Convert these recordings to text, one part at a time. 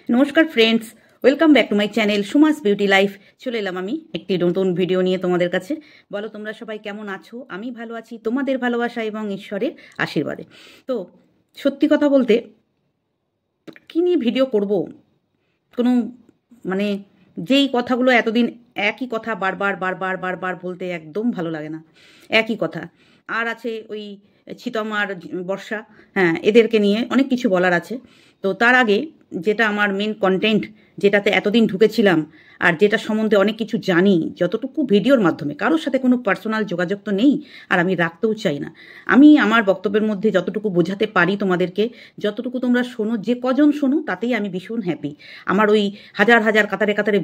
নমস্কার friends, welcome back to my channel Suma's beauty life. চলে এলাম আমি একটি নতুন ভিডিও নিয়ে তোমাদের কাছে। বলো তোমরা সবাই কেমন আছো? আমি ভালো আছি তোমাদের ভালোবাসা এবং ঈশ্বরের আশীর্বাদে। তো সত্যি কথা বলতে কী নিয়ে ভিডিও করব, কোনো মানে যেই কথাগুলো এতদিন একই কথা বারবার বারবার বারবার বলতে একদম ভালো লাগে না। একই কথা। আর আছে ওই ছিতম আর বর্ষা, হ্যাঁ, এদেরকে নিয়ে অনেক কিছু বলার আছে। তো তার আগে যেটা আমার মেন কন্টেন্ট, যেটাতে এতদিন ঢুকেছিলাম আর যেটা সম্বন্ধে অনেক কিছু জানি, যতটুকু ভিডিওর মাধ্যমে, কারোর সাথে কোনো পার্সোনাল যোগাযোগ তো নেই আর আমি রাখতেও চাই না। আমি আমার বক্তব্যের মধ্যে যতটুকু বোঝাতে পারি তোমাদেরকে, যতটুকু তোমরা শোনো, যে কজন শোনো তাতেই আমি ভীষণ হ্যাপি। আমার ওই হাজার হাজার কাতারে কাতারে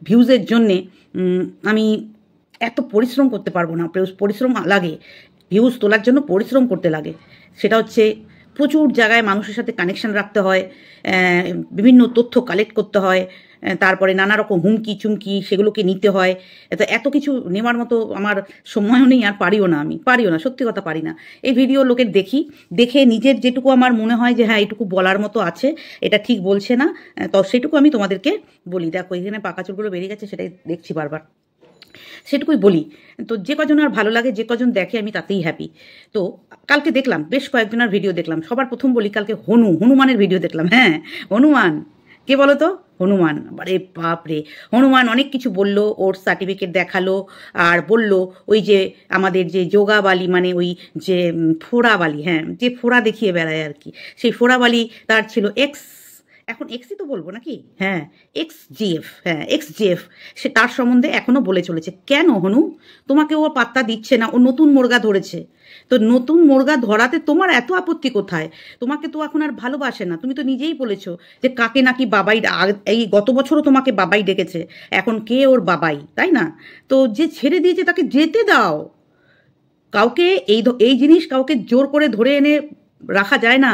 ভিউজের জন্যে আমি এত পরিশ্রম করতে পারবো না। পরিশ্রম লাগে, ভিউজ তোলার জন্য পরিশ্রম করতে লাগে। সেটা হচ্ছে প্রচুর জায়গায় মানুষের সাথে কানেকশন রাখতে হয়, বিভিন্ন তথ্য কালেক্ট করতে হয়, তারপরে নানা রকম হুমকি চুমকি সেগুলোকে নিতে হয়। এত কিছু নেওয়ার মতো আমার সময়ও নেই, আর পারিও না, আমি পারিও না, সত্যি কথা পারি না। এই ভিডিও লোকের দেখে নিজের যেটুকু আমার মনে হয় যে হ্যাঁ এটুকু বলার মতো আছে, এটা ঠিক বলছে না, তো সেটুকু আমি তোমাদেরকে বলি। দেখো এখানে পাকা চুলগুলো বেরিয়ে গেছে, সেটাই দেখছি বারবার, সেটুকুই বলি। তো যে কজন আর ভালো লাগে, যে কজন দেখে, আমি তাতেই হ্যাপি। তো কালকে দেখলাম বেশ কয়েকজনের ভিডিও দেখলাম। সবার প্রথম বলি, কালকে হনুমানের ভিডিও দেখলাম। হ্যাঁ, হনুমান কে বলো তো? হনুমান, আরে বাপ রে, হনুমান অনেক কিছু বললো, ওর সার্টিফিকেট দেখালো আর বলল ওই যে আমাদের যে যোগাবালি, মানে ওই যে ফোড়াবালি, হ্যাঁ, যে ফোড়া দেখিয়ে বেড়ায় আর কি, সেই ফোড়াবালি তার ছিল এখন এক্সই তো বলবো নাকি, হ্যাঁ XGF, হ্যাঁ XGF, সে তার সম্বন্ধে এখনো বলে চলেছে। কেন হনু? তোমাকে ও পাত্তা দিচ্ছে না, ও নতুন মুরগা ধরেছে। তো নতুন মুরগা ধরাতে তোমার এত আপত্তি কোথায়? তোমাকে তো এখন আর ভালোবাসে না। তুমি তো নিজেই বলেছো যে কাকে নাকি বাবাই, এই গত বছরও তোমাকে বাবাই ডেকেছে, এখন কে ওর বাবাই, তাই না? তো যে ছেড়ে দিয়েছে তাকে যেতে দাও। কাউকে এই জিনিস কাউকে জোর করে ধরে এনে রাখা যায় না।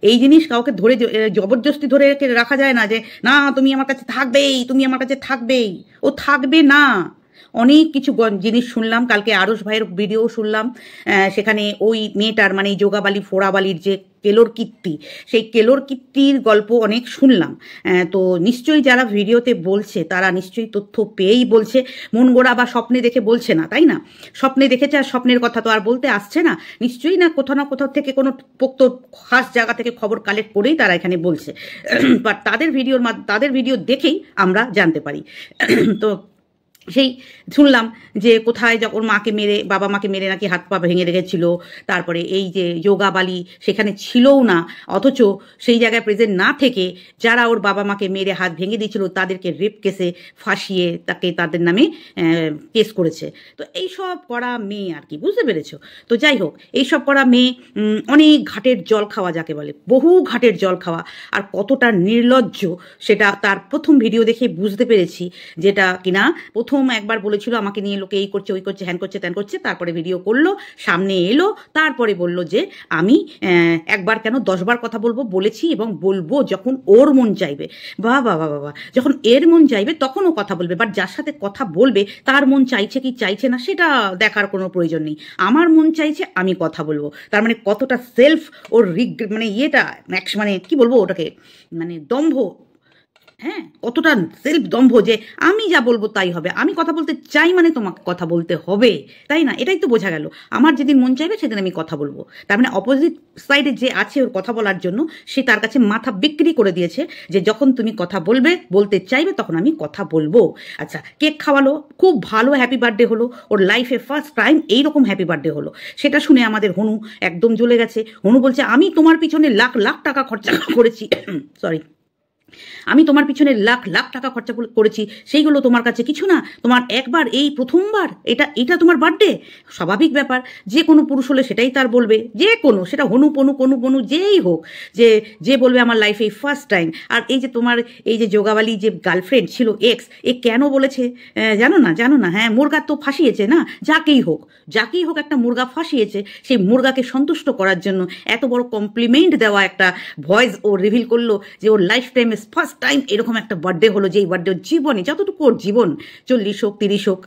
এই জিনিস কাউকে ধরে জবরদস্তি ধরে রাখা যায় না, যে না তুমি আমার কাছে থাকবেই, তুমি আমার কাছে থাকবেই। ও থাকবে না। অনেক কিছু জিনিস শুনলাম কালকে, আরশ ভাইয়ের ভিডিও শুনলাম, সেখানে ওই মেয়েটার মানে যোগাবালি ফোড়াবালির যে কেলোর কীর্তি, সেই কেলোর কীর্তির গল্প অনেক শুনলাম। তো নিশ্চয়ই যারা ভিডিওতে বলছে তারা নিশ্চয়ই তথ্য পেয়েই বলছে, মন গড়া বা স্বপ্নে দেখে বলছে না, তাই না? স্বপ্নে দেখেছে আর স্বপ্নের কথা তো আর বলতে আসছে না, নিশ্চয়ই না কোথাও না কোথাও থেকে কোনো পোক্ত খাস জায়গা থেকে খবর কালেক্ট করেই তারা এখানে বলছে। বাট তাদের ভিডিও দেখেই আমরা জানতে পারি। তো সেই শুনলাম যে কোথায় যখন বাবা মাকে মেরে নাকি হাত পা ভেঙে রেখেছিল, তারপরে এই যে যোগাবালি সেখানে ছিলও না, অথচ সেই জায়গায় প্রেজেন্ট না থেকে যারা ওর বাবা মাকে মেরে হাত ভেঙে দিয়েছিল তাদেরকে রেপ কেসে ফাঁসিয়ে তাদের নামে কেস করেছে। তো এইসব করা মেয়ে আর কি, বুঝতে পেরেছো? তো যাই হোক, এইসব করা মেয়ে অনেক ঘাটের জল খাওয়া, যাকে বলে বহু ঘাটের জল খাওয়া, আর কতটা নির্লজ্জ সেটা তার প্রথম ভিডিও দেখে বুঝতে পেরেছি। যেটা কিনা প্রথম একবার বলেছিল আমাকে নিয়ে লোকে এই করছে, ওই করছে, হ্যান করছে, ত্যান করছে, তারপরে ভিডিও করলো, সামনে এলো, তারপরে বলল যে আমি একবার কেন 10 বার কথা বলেছি এবং বলবো যখন ওর মন চাইবে। বাবা, যখন এর মন চাইবে তখন ও কথা বলবে, বাট যার সাথে কথা বলবে তার মন চাইছে কি চাইছে না সেটা দেখার কোনো প্রয়োজন নেই। আমার মন চাইছে, আমি কথা বলবো। তার মানে কতটা সেলফ ওর মানে মানে কি বলবো ওটাকে, মানে দম্ভ, হ্যাঁ, কতটা সেলফ দম্ভ যে আমি যা বলবো তাই হবে, আমি কথা বলতে চাই মানে তোমাকে কথা বলতে হবে, তাই না? এটাই তো বোঝা গেল। আমার যেদিন মন চাইবে সেদিন আমি কথা বলবো। তার মানে অপোজিট সাইডে যে আছে ওর কথা বলার জন্য, সে তার কাছে মাথা বিক্রি করে দিয়েছে যে যখন তুমি কথা বলতে চাইবে তখন আমি কথা বলবো। আচ্ছা, কেক খাওয়ালো, খুব ভালো, হ্যাপি বার্থডে হলো, ওর লাইফে ফার্স্ট টাইম এইরকম হ্যাপি বার্থডে হলো। সেটা শুনে আমাদের হনু একদম জ্বলে গেছে। হনু বলছে আমি তোমার পিছনে লাখ লাখ টাকা খরচা করেছি, সরি, আমি তোমার পিছনে লাখ লাখ টাকা খরচা করেছি, সেইগুলো তোমার কাছে কিছু না। তোমার একবার, এই প্রথমবার এটা তোমার বার্থডে। স্বাভাবিক ব্যাপার, যে কোনো পুরুষ হলে সেটাই তার বলবে, যে কোনো, সেটা হনু পনু যেই হোক, যে বলবে আমার লাইফে ফার্স্ট টাইম। আর এই যে তোমার এই যে যোগাবালি যে গার্লফ্রেন্ড ছিল এক্স, এ কেন বলেছে জানো না? হ্যাঁ, মুরগা তো ফাঁসিয়েছে না, যাকেই হোক একটা মুরগা ফাঁসিয়েছে। সেই মুরগাকে সন্তুষ্ট করার জন্য এত বড় কমপ্লিমেন্ট দেওয়া একটা ভয়েস ও রিভিল করলো যে ওর লাইফ টাইমে ফার্স্ট টাইম এরকম একটা বার্থডে হলো, যেই বার্থডে জীবনে যতটুকু ওর জীবন 40 হোক 30 হোক,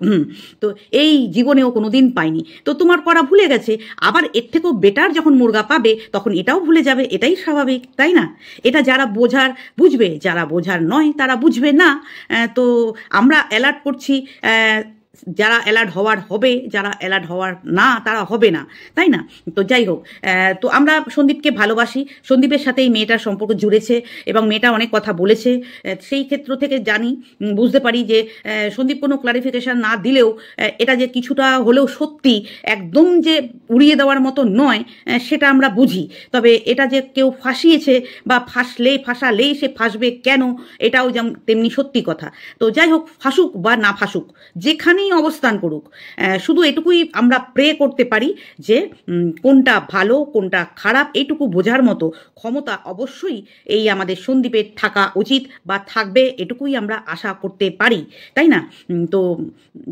তো এই জীবনেও কোনো দিন পায়নি। তো তোমার করা ভুলে গেছে, আবার এর থেকেও বেটার যখন মুরগা পাবে তখন এটাও ভুলে যাবে, এটাই স্বাভাবিক, তাই না? এটা যারা বোঝার বুঝবে, যারা বোঝার নয় তারা বুঝবে না। তো আমরা অ্যালার্ট করছি, যারা অ্যালার্ট হওয়ার হবে, যারা অ্যালার্ট হওয়ার না তারা হবে না, তাই না? তো যাই হোক, তো আমরা সন্দীপকে ভালোবাসি, সন্দীপের সাথে এই মেয়েটার সম্পর্ক জুড়েছে এবং মেয়েটা অনেক কথা বলেছে, সেই ক্ষেত্র থেকে জানি, বুঝতে পারি যে সন্দীপ কোনো ক্লারিফিকেশান না দিলেও এটা যে কিছুটা হলেও সত্যি, একদম যে উড়িয়ে দেওয়ার মতো নয় সেটা আমরা বুঝি। তবে এটা যে কেউ ফাঁসিয়েছে বা ফাঁসালেই সে ফাঁসবে কেন, এটাও যেমন তেমনি সত্যি কথা। তো যাই হোক, ফাঁসুক বা না ফাঁসুক, যেখানেই অবস্থান করুক, শুধু এটুকুই আমরা প্রে করতে পারি যে কোনটা ভালো কোনটা খারাপ এইটুকু বোঝার মতো ক্ষমতা অবশ্যই এই আমাদের সন্দীপের থাকা উচিত বা থাকবে, এটুকুই আমরা আশা করতে পারি, তাই না? তো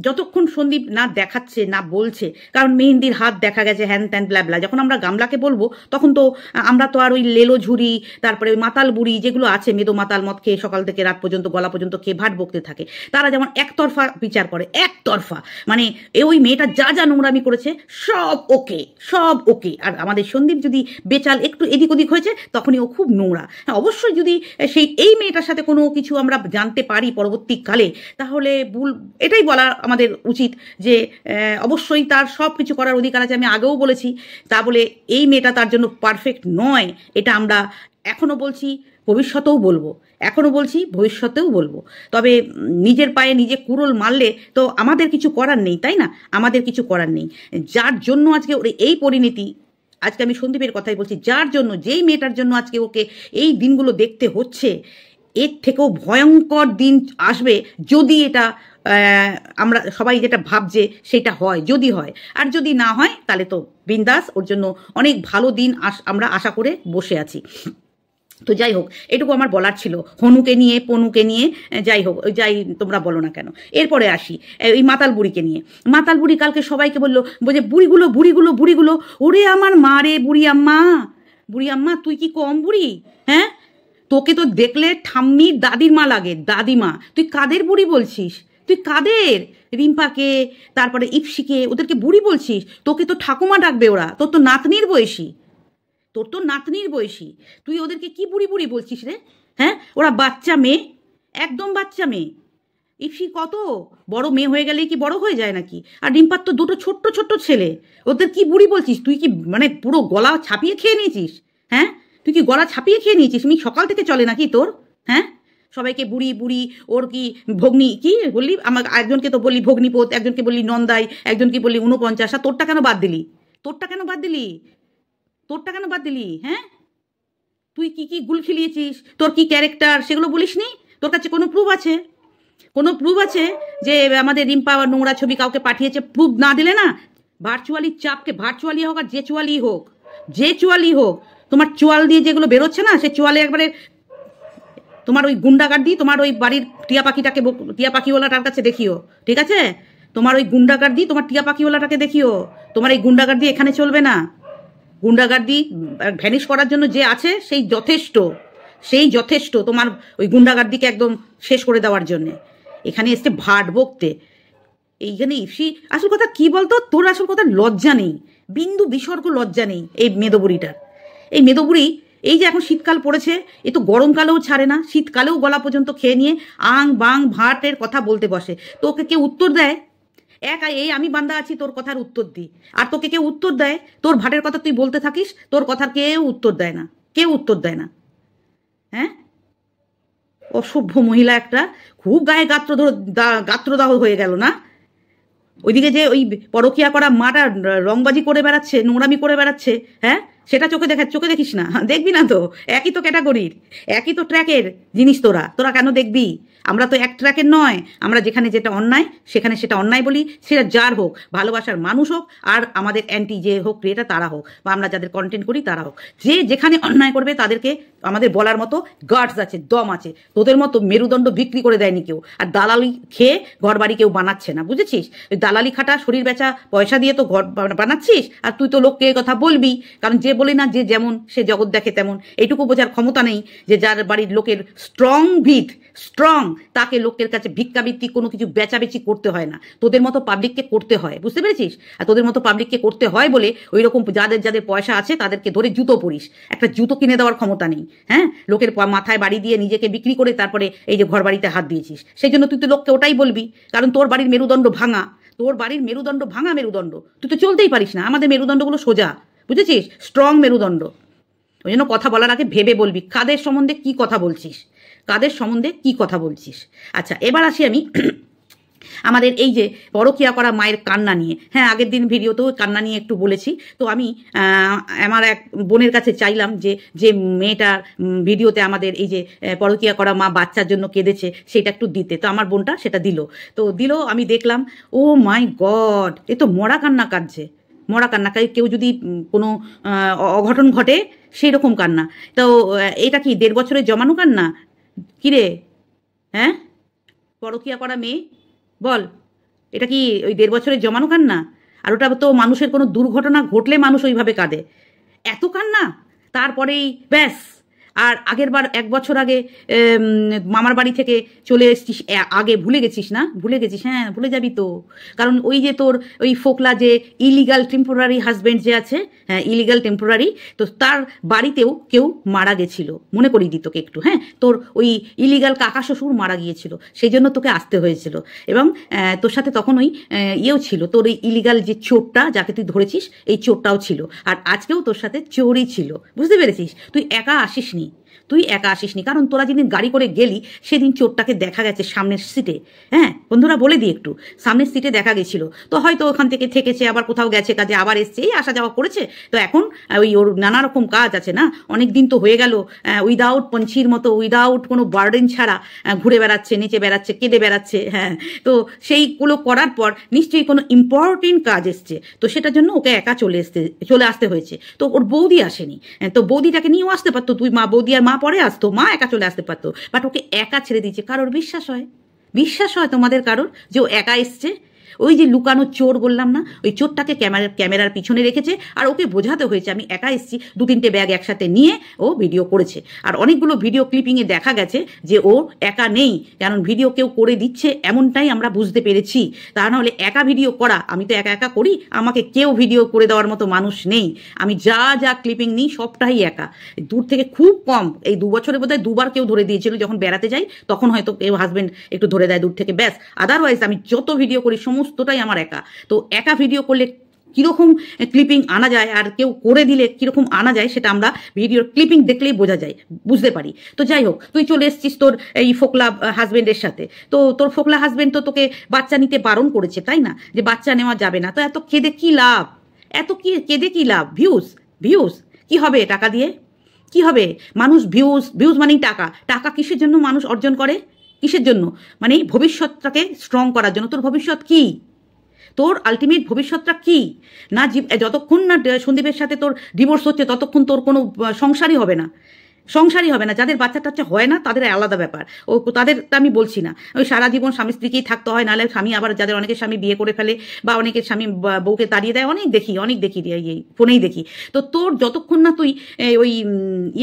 যতক্ষণ সন্দীপ না দেখাচ্ছে না বলছে, কারণ মেহেন্দির হাত দেখা গেছে হ্যান ত্যান ব্লাবলা, যখন আমরা গামলাকে বলবো তখন তো আমরা তো আর ওই লেলো ঝুরি, তারপরে ওই মাতাল বুড়ি যেগুলো আছে, মেদো মাতাল মদ খেয়ে সকাল থেকে রাত পর্যন্ত গলা পর্যন্ত খেয়ে ভাট বকতে থাকে, তারা যেমন একতরফা বিচার করে, একতরফা, মানে ওই মেয়েটা যা যা নোংরামি করেছে সব ওকে, সব ওকে। আর আমাদের সন্দীপ যদি বেচাল একটু এদিক ওদিক হয়েছে তখনই ও খুব নোংরা। হ্যাঁ, অবশ্যই যদি এই মেয়েটার সাথে কোনো কিছু আমরা জানতে পারি পরবর্তীকালে, তাহলে এটাই বলা আমাদের উচিত যে অবশ্যই তার সব কিছু করার অধিকার আছে, আমি আগেও বলেছি। তা বলে এই মেয়েটা তার জন্য পারফেক্ট নয়, এটা আমরা এখনও বলছি, ভবিষ্যতেও বলবো, এখনও বলছি, ভবিষ্যতেও বলবো। তবে নিজের পায়ে নিজে কুড়োল মারলে তো আমাদের কিছু করার নেই, তাই না? আমাদের কিছু করার নেই। যার জন্য আজকে ওর এই পরিণতি, আজকে আমি সন্দীপের কথাই বলছি, যার জন্য, যেই মেয়েটার জন্য আজকে ওকে এই দিনগুলো দেখতে হচ্ছে, এর থেকেও ভয়ঙ্কর দিন আসবে যদি এটা আমরা সবাই যেটা ভাবছে সেটা হয়, যদি হয়। আর যদি না হয় তাহলে তো বিন্দাস, ওর জন্য অনেক ভালো দিন আমরা আশা করে বসে আছি। তো যাই হোক, এটুকু আমার বলার ছিল হনুকে নিয়ে, পনুকে নিয়ে, যাই হোক, যাই তোমরা বলো না কেন। এরপরে আসি ওই মাতাল বুড়িকে নিয়ে। মাতাল বুড়ি কালকে সবাইকে বললো যে বুড়িগুলো বুড়িগুলো বুড়িগুলো, ওরে আমার মা রে, বুড়ি আম্মা, বুড়ি আম্মা তুই কি কম বুড়ি? হ্যাঁ, তোকে তো দেখলে ঠাম্মির দাদির মা লাগে, দাদিমা। তুই কাদের বুড়ি বলছিস? তুই কাদের? রিম্পাকে, তারপরে ইপসিকে, ওদেরকে বুড়ি বলছিস? তোকে তো ঠাকুমা ডাকবে ওরা, তোর তো নাতনির বয়সী, তোর তো নাতনির বয়সী, তুই ওদেরকে কি বুড়ি বুড়ি বলছিস রে? হ্যাঁ, ওরা বাচ্চা মেয়ে, একদম বাচ্চা মেয়ে। ইপসি কত বড় মেয়ে হয়ে গেলেই কি বড় হয়ে যায় নাকি? আর রিম্পার তো দুটো ছোট্ট ছোট্ট ছেলে, ওদের কি বুড়ি বলছিস? তুই কি মানে পুরো গলা ছাপিয়ে খেয়ে নিয়েছিস? হ্যাঁ, তুই কি গলা ছাপিয়ে খেয়ে নিয়েছিস? সকাল থেকে চলে নাকি তোর? হ্যাঁ, সবাইকে বুড়ি বুড়ি, ওর কি ভগ্নি কি বললি? আমার একজনকে তো বললি ভগ্নিপোত, একজনকে বললি নন্দাই, একজনকে বললি 49, আর তোরটা কেন বাদ দিলি? তোরটা কেন বাদ দিলি? তোরটা কেন বাদ দিলি? হ্যাঁ, তুই কি কি গুল খিলিয়েছিস, তোর কি ক্যারেক্টার, সেগুলো বলিস নি? তোর কাছে কোনো প্রুফ আছে? কোনো প্রুফ আছে যে আমাদের রিম্পা নোংরা ছবি কাউকে পাঠিয়েছে? প্রুফ না দিলে না, ভার্চুয়ালি চাপকে, ভার্চুয়ালি হোক আর যে চুয়ালি হোক, যে চুয়ালি হোক, তোমার চোয়াল দিয়ে যেগুলো বেরোচ্ছে না, সে চোয়ালে একবারে তোমার ওই গুন্ডাগার্দি, তোমার ওই বাড়ির টিয়া পাখিটাকে, টিয়া পাখিওয়ালাটার কাছে দেখিও, ঠিক আছে? তোমার ওই গুন্ডাগার্দি, তোমার টিয়া পাখিওয়ালাটাকে দেখিও। তোমার এই গুন্ডাগার্দি এখানে চলবে না। গুন্ডাগার্দি ভ্যানিশ করার জন্য যে আছে সেই যথেষ্ট, সেই যথেষ্ট তোমার ওই গুন্ডাগার্দিকে একদম শেষ করে দেওয়ার জন্যে। এখানে এসছে ভাট বকতে। এইখানে ইফসি, আসল কথা কি বলতো, তোর আসল কথা লজ্জা নেই, বিন্দু বিসর্গ লজ্জা নেই এই মেদবুড়িটার। এই মেদবুড়ি, এই যে এখন শীতকাল পড়েছে, এ তো গরমকালেও ছাড়ে না, শীতকালেও গলা পর্যন্ত খেয়ে নিয়ে আং বাং ভাটের কথা বলতে বসে। তোকে কেউ উত্তর দেয়? এই আমি বান্দা আছি তোর কথার উত্তর দিই, আর তোকে কেউ উত্তর দেয়? তোর ভাটের কথা তুই বলতে থাকিস, তোর কথার কেউ উত্তর দেয় না, কেউ উত্তর দেয় না। হ্যাঁ, অসভ্য মহিলা একটা, খুব গায়ে গাত্রদাহ হয়ে গেল না? ওইদিকে যে ওই পরকিয়া করা মাটা রংবাজি করে বেড়াচ্ছে, নোংরামি করে বেড়াচ্ছে, হ্যাঁ, সেটা চোখে দেখিস না? দেখবি না তো? একই তো ক্যাটাগরির, একই তো ট্র্যাকের জিনিস। তোরা কেন দেখবি? আমরা তো এক ট্র্যাকের নয়। আমরা যেখানে যেটা অন্যায় সেখানে সেটা অন্যায় বলি, সেটা যার হোক, ভালোবাসার মানুষ হোক আর আমাদের অ্যান্টি যে হোক ক্রিয়েটার তারা হোক, বা আমরা যাদের কন্টেন্ট করি তারা হোক, যে যেখানে অন্যায় করবে তাদেরকে আমাদের বলার মতো গার্ডস আছে, দম আছে। তোদের মতো মেরুদণ্ড বিক্রি করে দেয়নি কেউ, আর দালালি খেয়ে ঘর বাড়ি কেউ বানাচ্ছে না, বুঝেছিস? ওই দালালি খাটা, শরীর বেচা পয়সা দিয়ে তো ঘর বানাচ্ছিস, আর তুই তো লোককে এই কথা বলবি, কারণ যে বলি না যে যেমন সে জগৎ দেখে তেমন, এইটুকু বোঝার ক্ষমতা নেই যে যার বাড়ির লোকের স্ট্রং তাকে লোকের কাছে ভিক্ষাবৃত্তি কোনো কিছু বেচাবেচি করতে হয় না, তোদের মতো পাবলিককে করতে হয়, বুঝতে পেরেছিস? আর তোদের মতো পাবলিককে করতে হয় বলে ওই রকম যাদের পয়সা আছে তাদেরকে ধরে জুতো পরিস, একটা জুতো কিনে দেওয়ার ক্ষমতা নেই। হ্যাঁ, লোকের মাথায় বাড়ি দিয়ে নিজেকে বিক্রি করে তারপরে এই যে ঘর বাড়িতে হাত দিয়েছিস, সেই জন্য তুই তো লোককে ওটাই বলবি, কারণ তোর বাড়ির মেরুদণ্ড ভাঙা, মেরুদণ্ড, তুই তো চলতেই পারিস না। আমাদের মেরুদণ্ডগুলো সোজা, বুঝেছিস? স্ট্রং মেরুদণ্ড। ওই জন্য কথা বলার আগে ভেবে বলবি কাদের সম্বন্ধে কি কথা বলছিস। আচ্ছা, এবার আসি আমি আমাদের এই যে পরকিয়া করা মায়ের কান্না নিয়ে। হ্যাঁ, আগের দিন ভিডিওতেও কান্না নিয়ে একটু বলেছি। তো আমি আমার এক বোনের কাছে চাইলাম যে মেয়েটার ভিডিওতে আমাদের এই যে পরকিয়া করা মা বাচ্চার জন্য কেঁদেছে সেটা একটু দিতে। তো আমার বোনটা সেটা দিল। আমি দেখলাম, ও মাই গড, এ তো মরা কান্না কাঁদছে, মরা কান্না। কেউ যদি কোনো অঘটন ঘটে সেই রকম কান্না। তো এটা কি 1.5 বছরের জমানো কান্না? কিরে, হ্যাঁ, পরকিয়া করা মেয়ে, বল, এটা কি ওই 1.5 বছরের জমানো কান্না? আর ওটা তো মানুষের কোনো দুর্ঘটনা ঘটলে মানুষ ওইভাবে কাঁদে, এত কান্না। তারপরেই ব্যাস। আর আগের বার 1 বছর আগে মামার বাড়ি থেকে চলে এসছিস, আগে ভুলে গেছিস না? হ্যাঁ, ভুলে যাবি তো, কারণ ওই যে তোর ওই ফোকলা যে ইলিগাল টেম্পোরারি হাজব্যান্ড যে আছে, হ্যাঁ, ইলিগাল টেম্পোরারি, তো তার বাড়িতেও কেউ মারা গেছিল, মনে করিয়ে দিই তোকে একটু। হ্যাঁ, তোর ওই ইলিগাল কাকা শ্বশুর মারা গিয়েছিল, সেই জন্য তোকে আসতে হয়েছিল। এবং তোর সাথে তখন ওই ইয়েও ছিল, তোর এই ইলিগাল যে চোরটা যাকে তুই ধরেছিস, এই চোরটাও ছিল। আর আজকেও তোর সাথে চোরই ছিল, বুঝতে পেরেছিস? তুই একা আসিসনি, কারণ তোরা যেদিন গাড়ি করে গেলি সেদিন চোরটাকে দেখা গেছে সামনের সিটে। হ্যাঁ, বন্ধুরা বলে দিই একটু, সামনের সিটে দেখা গেছিল। তো হয়তো ওখান থেকে থেকেছে, আবার কোথাও গেছে কাজে, আবার এসছে, এই আসা যাওয়া করেছে। তো এখন ওই ওর নানা রকম কাজ আছে না, অনেক দিন তো হয়ে গেল উইদাউট পঞ্ছির মতো, উইদাউট কোনো বার্ডেন ছাড়া ঘুরে বেড়াচ্ছে, নেচে বেড়াচ্ছে, কেঁদে বেড়াচ্ছে। হ্যাঁ, তো সেইগুলো করার পর নিশ্চয়ই কোনো ইম্পর্টেন্ট কাজ এসছে, তো সেটার জন্য ওকে একা চলে আসতে হয়েছে। তো ওর বৌদি আসেনি, তো বৌদিটাকে নিয়েও আসতে পারতো, তুই বৌদি আর মা পরে আসতো, মা একা চলে আসতে পারতো, বাট ওকে একা ছেড়ে দিয়েছে। কারোর বিশ্বাস হয় তোমাদের কারোর যে ও একা এসছে? ওই যে লুকানো চোর বললাম না, ওই চোরটাকে ক্যামেরার পিছনে রেখেছে, আর ওকে বোঝাতে হয়েছে আমি একা এসেছি, 2-3টে ব্যাগ একসাথে নিয়ে ও ভিডিও করেছে। আর অনেকগুলো ভিডিও ক্লিপিংয়ে দেখা গেছে যে ও একা নেই, কারণ ভিডিও কেউ করে দিচ্ছে এমনটাই আমরা বুঝতে পেরেছি। তা নাহলে একা ভিডিও করা, আমি তো একা করি, আমাকে কেউ ভিডিও করে দেওয়ার মতো মানুষ নেই। আমি যা ক্লিপিং নিই সবটাই একা, দূর থেকে খুব কম। এই 2 বছরে বোধহয় 2বার কেউ ধরে দিয়েছিল, যখন বেড়াতে যাই তখন হয়তো কেউ হাজবেন্ড একটু ধরে দেয় দূর থেকে, ব্যাস। আদারওয়াইজ আমি যত ভিডিও করি সমস্তটাই আমার একা। তো একা ভিডিও করলে কীরকম ক্লিপিং আনা যায় আর কেউ করে দিলে কীরকম আনা যায় সেটা আমরা ভিডিওর ক্লিপিং দেখলেই বুঝতে পারি। তো যাই হোক, তুই চলে এসছিস তোর এই ফোকলা হাজবেন্ডের সাথে। তো তোর ফোকলা হাজবেন্ড তো তোকে বাচ্চা নিতে বারণ করেছে, তাই না? যে বাচ্চা নেওয়া যাবে না। তো এত কেঁদে কি লাভ? ভিউজ কি হবে টাকা দিয়ে? কি হবে? মানুষ ভিউজ মানেই টাকা কিসের জন্য মানুষ অর্জন করে? কিসের জন্য? মানে ভবিষ্যৎটাকে স্ট্রং করার জন্য। তোর ভবিষ্যৎ কি? তোর আলটিমেট ভবিষ্যৎটা কি? না, যতক্ষণ না সন্দীপের সাথে তোর ডিভোর্স হচ্ছে ততক্ষণ তোর কোনো সংসারই হবে না। যাদের বাচ্চা টাচ্চা হয় না তাদের আলাদা ব্যাপার, তাদের আমি বলছি না। ওই সারা জীবন স্বামী স্ত্রীকেই থাকতে হয়, নাহলে স্বামী আবার যাদের অনেকের স্বামী বিয়ে করে ফেলে বা অনেকের স্বামী বউকে তাড়িয়ে দেয়, অনেক দেখি এই ফোনেই দেখি। তো তোর যতক্ষণ না তুই ওই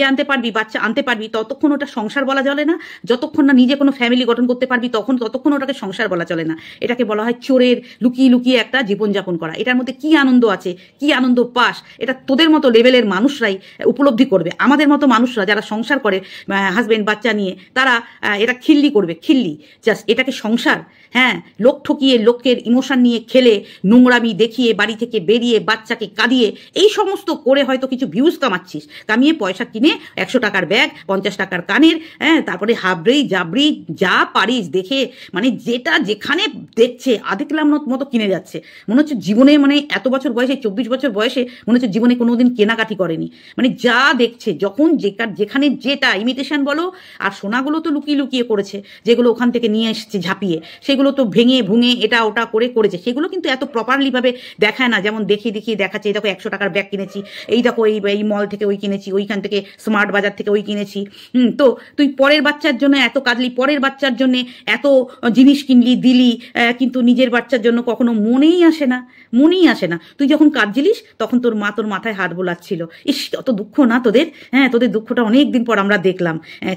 আনতে পারবি, বাচ্চা আনতে পারবি, ততক্ষণ ওটা সংসার বলা চলে না। যতক্ষণ না নিজে কোনো ফ্যামিলি গঠন করতে পারবি ততক্ষণ ওটাকে সংসার বলা চলে না। এটাকে বলা হয় চোরের লুকিয়ে একটা জীবনযাপন করা। এটার মধ্যে কি আনন্দ আছে, কি আনন্দ পাস, এটা তোদের মতো লেভেলের মানুষরাই উপলব্ধি করবে। আমাদের মতো মানুষরা যারা সংসার করে হাজবেন্ড বাচ্চা নিয়ে, তারা এটা খিল্লি করবে, জাস্ট এটাকে সংসার? হ্যাঁ, লোক ঠকিয়ে, লোকের ইমোশন নিয়ে খেলে, নোংরামি দেখিয়ে, বাড়ি থেকে বেরিয়ে, বাচ্চাকে কাঁদিয়ে, এই সমস্ত করে হয়তো কিছু ভিউজ কামিয়ে পয়সা কিনে 100 টাকার ব্যাগ, 50 টাকার কানের, হ্যাঁ, তারপরে হাবড়ি জাবড়ি যা পারিস দেখে, মানে যেটা যেখানে দেখছে আধেকলাম মতো কিনে যাচ্ছে। মনে হচ্ছে জীবনে, মানে এত বছর বয়সে, 24 বছর বয়সে মনে হচ্ছে জীবনে কোনোদিন কেনাকাটি করেনি। মানে যা দেখছে, যখন যেখানে যেটা ইমিটেশন বলো, আর সোনাগুলো তো লুকিয়ে লুকিয়ে করেছে, যেগুলো ওখান থেকে নিয়ে এসছে ঝাঁপিয়ে, সেগুলো তো ভেঙে ভুঙে এটা ওটা করে করেছে, সেগুলো কিন্তু এত প্রপারলিভাবে দেখায় না, যেমন দেখিয়ে দেখিয়ে দেখাচ্ছে এই দেখো 100 টাকার ব্যাগ কিনেছি, এই দেখো এই মল থেকে ওই কিনেছি, ওইখান থেকে স্মার্ট বাজার থেকে ওই কিনেছি। তো তুই পরের বাচ্চার জন্য এত কাঁদলি, পরের বাচ্চার জন্য এত জিনিস কিনলি দিলি, কিন্তু নিজের বাচ্চার জন্য কখনো মনেই আসে না, মনেই আসে না। তুই যখন কাঁদছিলিস তখন তোর মা তোর মাথায় হাত বোলাচ্ছিল, ইস কত দুঃখ না তোদের, হ্যাঁ তোদের দুঃখটা অনেক দিন পর আমরা দেখলাম,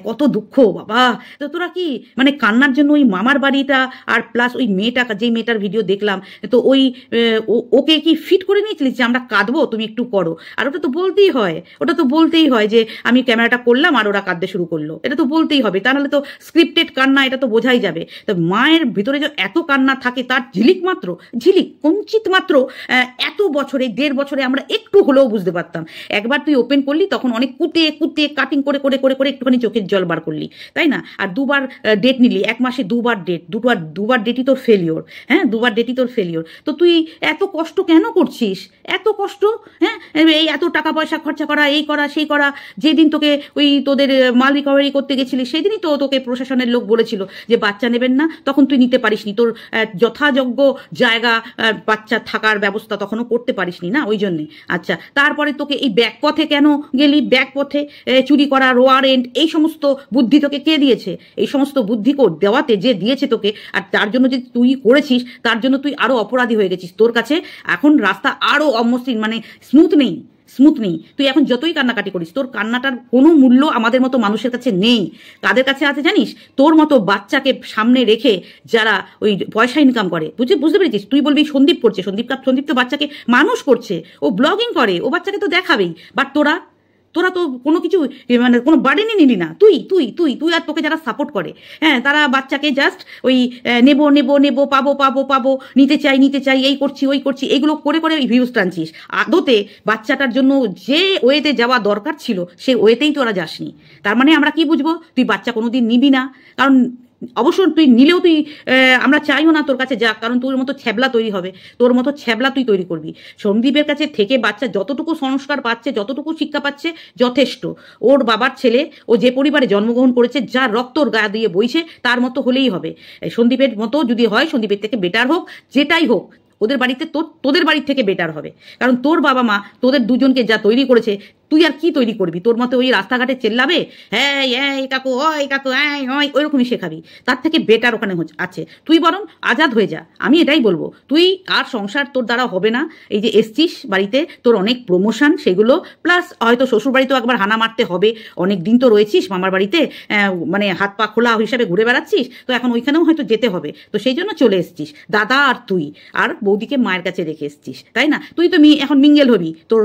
কত দুঃখ বাবা। তো তোরা কি মানে কান্নার জন্য ওই মামার বাড়িটা আর প্লাস ওই মেয়েটা, যেই মেয়েটার ভিডিও দেখলাম, তো ওই ওকে কি ফিট করে নিয়েছিলিস যে আমরা কাঁদবো তুমি একটু করো? আর ওটা তো বলতেই হয়, ওটা তো বলতেই হয় যে আমি ক্যামেরাটা করলাম আর ওরা কাঁদতে শুরু করলো, এটা তো বলতেই হবে, তা নাহলে তো স্ক্রিপ্টেড কান্না, এটা তো বোঝাই যাবে। তো মায়ের ভিতরে যে এত কান্না থাকে তার ঝিলিক মাত্র, ঝিলিক কঞ্চিত মাত্র এত বছরে 1.5 বছরে আমরা একটু হলেও বুঝতে পারতাম। একবার তুই ওপেন করলি তখন অনেক কুটে কুটে কাটিং করে করে করে করে একটুখানি চোখের জল বার করলি, তাই না? আর 2বার ডেট নিলি, 1 মাসে 2বার ডেট, দুবার ডেটই তোর ফেলিওর, হ্যাঁ 2বার ডেটই তোর ফেলিওর। তো তুই এত কষ্ট কেন করছিস, এত কষ্ট? হ্যাঁ এই এত টাকা পয়সা খরচা করা, এই করা সেই করা, যেদিন তোকে ওই তোদের মাল রিকভারি করতে গেছিলি সেদিনই তো তোকে প্রশাসনের লোক বলেছিল যে বাচ্চা নেবেন না, তখন তুই নিতে পারিসনি, তোর যথাযোগ্য জায়গা বাচ্চা থাকার ব্যবস্থা তখনও করতে পারিসনি না, ওই জন্যে। আচ্ছা, তারপরে তোকে এই ব্যাক পথে কেন গেলি? ব্যাক পথে চুরি করা, ওয়ারেন্ট, এই সমস্ত বুদ্ধি তোকে কে দিয়েছে? এই সমস্ত বুদ্ধি দেওয়াতে যে দিয়েছে তোকে, আর তার জন্য যে তুই করেছিস, তার জন্য তুই আরো অপরাধী হয়ে গেছিস। তোর কাছে এখন রাস্তা আরো অমসৃণ, মানে স্মুথ নেই, স্মুথ নেই। তুই এখন যতই কান্নাকাটি করিস, তোর কান্নাটার কোনো মূল্য আমাদের মতো মানুষের কাছে নেই। কাদের কাছে আছে জানিস? তোর মতো বাচ্চাকে সামনে রেখে যারা ওই পয়সা ইনকাম করে, বুঝতে পেরেছিস? তুই বলবি সন্দীপ করছে, সন্দীপ তো বাচ্চাকে মানুষ করছে, ও ব্লগিং করে, ও বাচ্চাকে তো দেখাবেই, বাট তোরা তো কোনো কিছু মানে কোনো বার্ডেনই নিলি না। তুই তুই তুই তুই আর তোকে যারা সাপোর্ট করে, হ্যাঁ তারা বাচ্চাকে জাস্ট ওই নেবো নেবো নেবো, পাবো পাবো পাবো, নিতে চাই, এই করছি ওই করছি, এইগুলো করে করে ভিউজ টানছিস। আদতে বাচ্চাটার জন্য যে ওয়েতে যাওয়া দরকার ছিল সে ওয়েতেই তোরা যাসনি। তার মানে আমরা কি বুঝবো? তুই বাচ্চা কোনোদিন নিবি না, কারণ অবশ্য তুই নিলেও তুই আমরা চাইও না তোর কাছে যাক, কারণ তোর মতো ছ্যাবলা তৈরি হবে, তোর মতো ছ্যাবলা তুই তৈরি করবি। সন্দীপের কাছে থেকে বাচ্চা যতটুকু সংস্কার পাচ্ছে, যতটুকু শিক্ষা পাচ্ছে যথেষ্ট। ওর বাবার ছেলে, ও যে পরিবারে জন্মগ্রহণ করেছে, যার রক্ত ওর গা দিয়ে বইছে, তার মতো হলেই হবে। সন্দীপের মতো যদি হয়, সন্দীপের থেকে বেটার হোক, যেটাই হোক, ওদের বাড়িতে তোদের বাড়ির থেকে বেটার হবে। কারণ তোর বাবা মা তোদের দুজনকে যা তৈরি করেছে, তুই আর কি তৈরি করবি? তোর মতো ওই রাস্তাঘাটে চেল্লাবে, হ্যাঁ এই কাকু ওই কাকু ওইরকমই শেখাবি? তার থেকে বেটার ওখানে আছে। তুই বরং আজাদ হয়ে যা, আমি এটাই বলবো। তুই আর সংসার তোর দ্বারা হবে না। এই যে এসছিস বাড়িতে, তোর অনেক প্রমোশন, সেগুলো প্লাস হয়তো শ্বশুর বাড়িতেও একবার হানা মারতে হবে। অনেক দিন তো রয়েছিস মামার বাড়িতে, মানে হাত পা খোলা হিসাবে ঘুরে বেড়াচ্ছিস, তো এখন ওইখানেও হয়তো যেতে হবে, তো সেই জন্য চলে এসছিস। দাদা আর তুই আর বৌদিকে মায়ের কাছে রেখে এসছিস, তাই না? তুই তো এখন মিঙ্গেল হবি তোর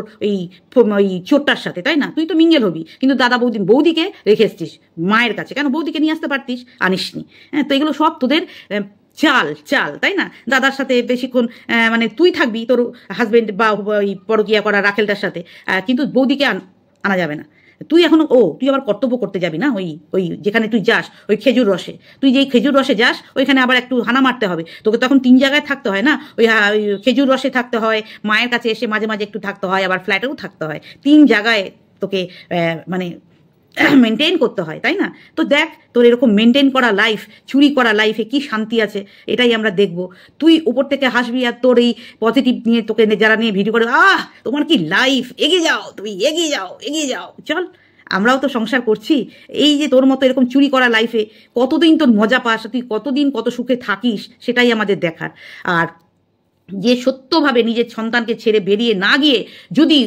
ওই চোরটার সাথে, তাই না? তুই তো মিঙ্গেল হবি, কিন্তু দাদা বৌদিকে রেখে এসছিস মায়ের কাছে। কেন বৌদিকে নিয়ে আসতে পারতিস, আনিসনি। হ্যাঁ, তো এগুলো সব তোদের চাল, তাই না? দাদার সাথে বেশিক্ষণ মানে তুই থাকবি তোর হাজবেন্ড বা ওই পরকিয়া করা রাখেলটার সাথে, কিন্তু বৌদিকে আনা যাবে না। তুই এখন তুই আবার কর্তব্য করতে যাবি না, ওই যেখানে তুই যাস, ওই খেজুর রসে, তুই যেই খেজুর রসে যাস ওইখানে আবার একটু হানা মারতে হবে তোকে। তখন 3 জায়গায় থাকতে হয় না, ওই খেজুর রসে থাকতে হয়, মায়ের কাছে এসে মাঝে মাঝে একটু থাকতে হয়, আবার ফ্ল্যাটেও থাকতে হয়। 3 জায়গায় তোকে মানে মেনটেন করতে হয়, তাই না? তো দেখ তোর এরকম মেনটেন করা লাইফ, চুরি করা লাইফে কি শান্তি আছে, এটাই আমরা দেখব। তুই উপর থেকে হাসবি আর তোর এই পজিটিভ নিয়ে তোকে যারা নিয়ে ভিডিও করে, তোমার কি লাইফ, এগিয়ে যাও, তুমি এগিয়ে যাও। চল, আমরাও তো সংসার করছি। এই যে তোর মতো এরকম চুরি করা লাইফে কতদিন তোর মজা পাস, তুই কতদিন কত সুখে থাকিস, সেটাই আমাদের দেখার। আর যে সত্যভাবে নিজের সন্তানকে ছেড়ে বেরিয়ে না গিয়ে যদি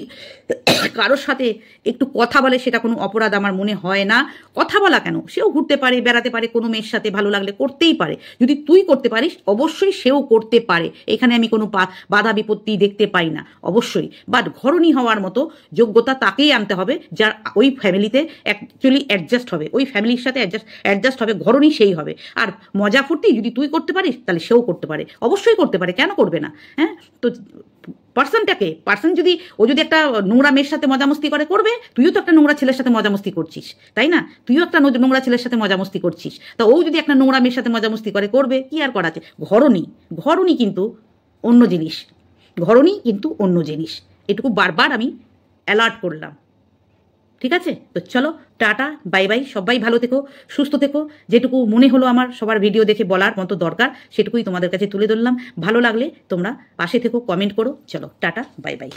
কারোর সাথে একটু কথা বলে, সেটা কোনো অপরাধ আমার মনে হয় না। কথা বলা কেন, সেও ঘুরতে পারে, বেড়াতে পারে, কোনো মেয়ের সাথে ভালো লাগলে করতেই পারে। যদি তুই করতে পারিস, অবশ্যই সেও করতে পারে, এখানে আমি কোনো বাধা বিপত্তি দেখতে পাই না, অবশ্যই। বাট ঘরণী হওয়ার মতো যোগ্যতা তাকেই আনতে হবে যার ওই ফ্যামিলিতে অ্যাকচুয়ালি অ্যাডজাস্ট হবে, ওই ফ্যামিলির সাথে অ্যাডজাস্ট হবে, ঘরণী সেই হবে। আর মজা ফুর্তি যদি তুই করতে পারিস, তাহলে সেও করতে পারে, অবশ্যই করতে পারে, কেন করবে না? হ্যাঁ, তো পার্সন যদি একটা নোংরা মেয়ের সাথে মজামস্তি করবে, তুইও তো একটা নোংরা ছেলের সাথে মজামস্তি করছিস, তাই না? তুইও একটা নোংরা ছেলের সাথে মজামস্তি করছিস, তা ও যদি একটা নোংরা মেয়ের সাথে মজামস্তি করবে, কি আর করা আছে? ঘরণী কিন্তু অন্য জিনিস, এটুকু বারবার আমি অ্যালার্ট করলাম। ঠিক আছে? তো চলো টাটা, বাই বাই। সবাই ভালো থেকো, সুস্থ থেকো। যেটুকু মনে হলো আমার সবার ভিডিও দেখে বলার মতো দরকার সেটুকুই তোমাদের কাছে তুলে ধরলাম। ভালো লাগলে তোমরা পাশে থেকো, কমেন্ট করো। চলো টাটা, বাই বাই।